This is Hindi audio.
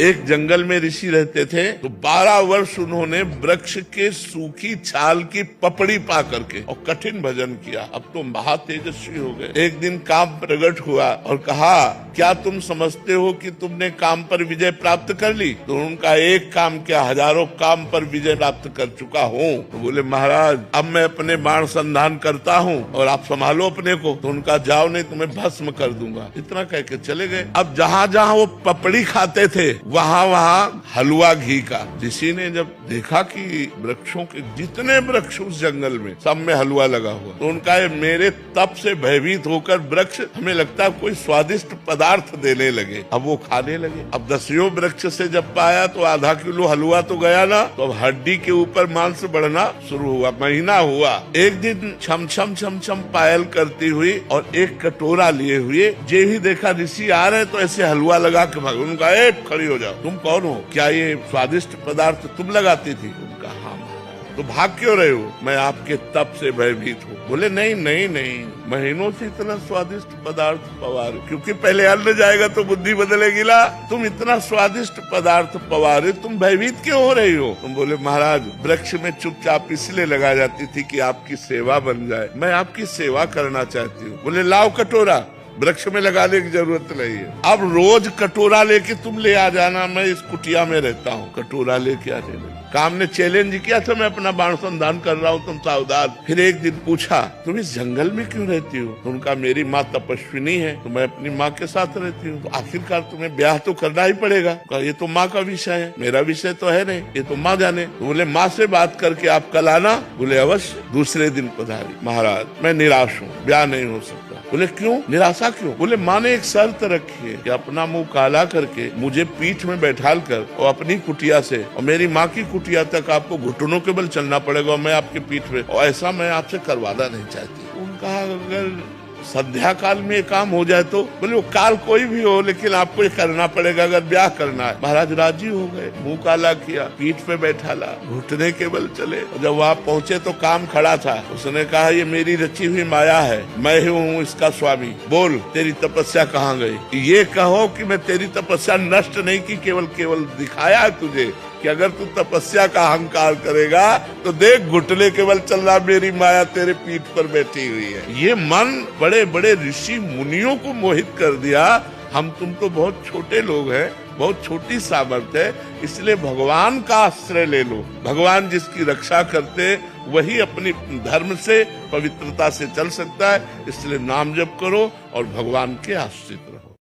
एक जंगल में ऋषि रहते थे, तो 12 वर्ष उन्होंने वृक्ष के सूखी छाल की पपड़ी पा करके और कठिन भजन किया। अब तो महातेजस्वी हो गए। एक दिन काम प्रकट हुआ और कहा, क्या तुम समझते हो कि तुमने काम पर विजय प्राप्त कर ली? तो उनका एक काम क्या, हजारों काम पर विजय प्राप्त कर चुका हूँ। तो बोले, महाराज अब मैं अपने बाण संधान करता हूँ और आप संभालो अपने को। तो उनका, जाओ नहीं तुम्हें भस्म कर दूंगा। इतना कह के चले गए। अब जहाँ जहाँ वो पपड़ी खाते थे वहाँ वहाँ हलवा घी का। ऋषि ने जब देखा कि वृक्षों के जितने वृक्ष उस जंगल में सब में हलवा लगा हुआ, तो उनका, मेरे तप से भयभीत होकर वृक्ष हमें लगता है कोई स्वादिष्ट पदार्थ देने लगे। अब वो खाने लगे। अब 10वें वृक्ष से जब पाया तो आधा किलो हलवा तो गया ना, तो अब हड्डी के ऊपर मांस बढ़ना शुरू हुआ। महीना हुआ, एक दिन छम छम छम छम पायल करती हुई और एक कटोरा लिए हुए, जे ही देखा ऋषि आ रहे तो ऐसे हलवा लगा के भाग। उनका, खड़ी हो जाओ, तुम कौन हो? क्या ये स्वादिष्ट पदार्थ तुम लगाती थी? उनका, हाँ महाराज। तो भाग क्यों रहे हो? मैं आपके तप से भयभीत हूँ। बोले, नहीं नहीं नहीं, महीनों से इतना स्वादिष्ट पदार्थ पवारे, क्योंकि पहले अन्न जाएगा तो बुद्धि बदलेगी ना। तुम इतना स्वादिष्ट पदार्थ पवारे, तुम भयभीत क्यों हो रही हो? तुम बोले, महाराज वृक्ष में चुपचाप इसलिए लगा जाती थी कि आपकी सेवा बन जाए, मैं आपकी सेवा करना चाहती हूँ। बोले, लाओ कटोरा, वृक्ष में लगाने की जरूरत नहीं है। अब रोज कटोरा लेके तुम ले आ जाना, मैं इस कुटिया में रहता हूँ, कटोरा लेके आ जाना। काम ने चैलेंज किया था, मैं अपना बाण संधान कर रहा हूँ, तुम सावधान। फिर एक दिन पूछा, तुम इस जंगल में क्यों रहती हो? तो उनका, मेरी माँ तपस्विनी है तो मैं अपनी माँ के साथ रहती हूँ। तो आखिरकार तुम्हें ब्याह तो करना ही पड़ेगा। कहा, ये तो माँ का विषय है, मेरा विषय तो है नहीं, ये तो माँ जाने। तो बोले, माँ से बात करके आप कल आना। बोले, अवश्य। दूसरे दिन पधारी। महाराज मैं निराश हूँ, ब्याह नहीं हो सकता। बोले, क्यों? निराशा क्यों? बोले, माँ ने एक शर्त रखी है कि अपना मुंह काला करके मुझे पीठ में बैठाल कर और अपनी कुटिया से और मेरी माँ की कुटिया तक आपको घुटनों के बल चलना पड़ेगा और मैं आपके पीठ में, और ऐसा मैं आपसे करवाना नहीं चाहती। उनका, अगर संध्या काल में ये काम हो जाए तो? बोले, वो काल कोई भी हो, लेकिन आपको ये करना पड़ेगा अगर ब्याह करना है। महाराज राजी हो गए, मुंह काला किया, पीठ पे बैठाला, घुटने के बल चले। जब वहाँ पहुँचे तो काम खड़ा था। उसने कहा, ये मेरी रची हुई माया है, मैं ही हूँ इसका स्वामी। बोल, तेरी तपस्या कहाँ गई? ये कहो कि मैं तेरी तपस्या नष्ट नहीं की, केवल दिखाया है तुझे कि अगर तू तपस्या का अहंकार करेगा तो देख, घुटने केवल चल रहा, मेरी माया तेरे पीठ पर बैठी हुई है। ये मन बड़े बड़े ऋषि मुनियों को मोहित कर दिया। हम तुम तो बहुत छोटे लोग हैं, बहुत छोटी सामर्थ्य है, इसलिए भगवान का आश्रय ले लो। भगवान जिसकी रक्षा करते वही अपनी धर्म से, पवित्रता से चल सकता है। इसलिए नाम जप करो और भगवान के आश्रित रहो।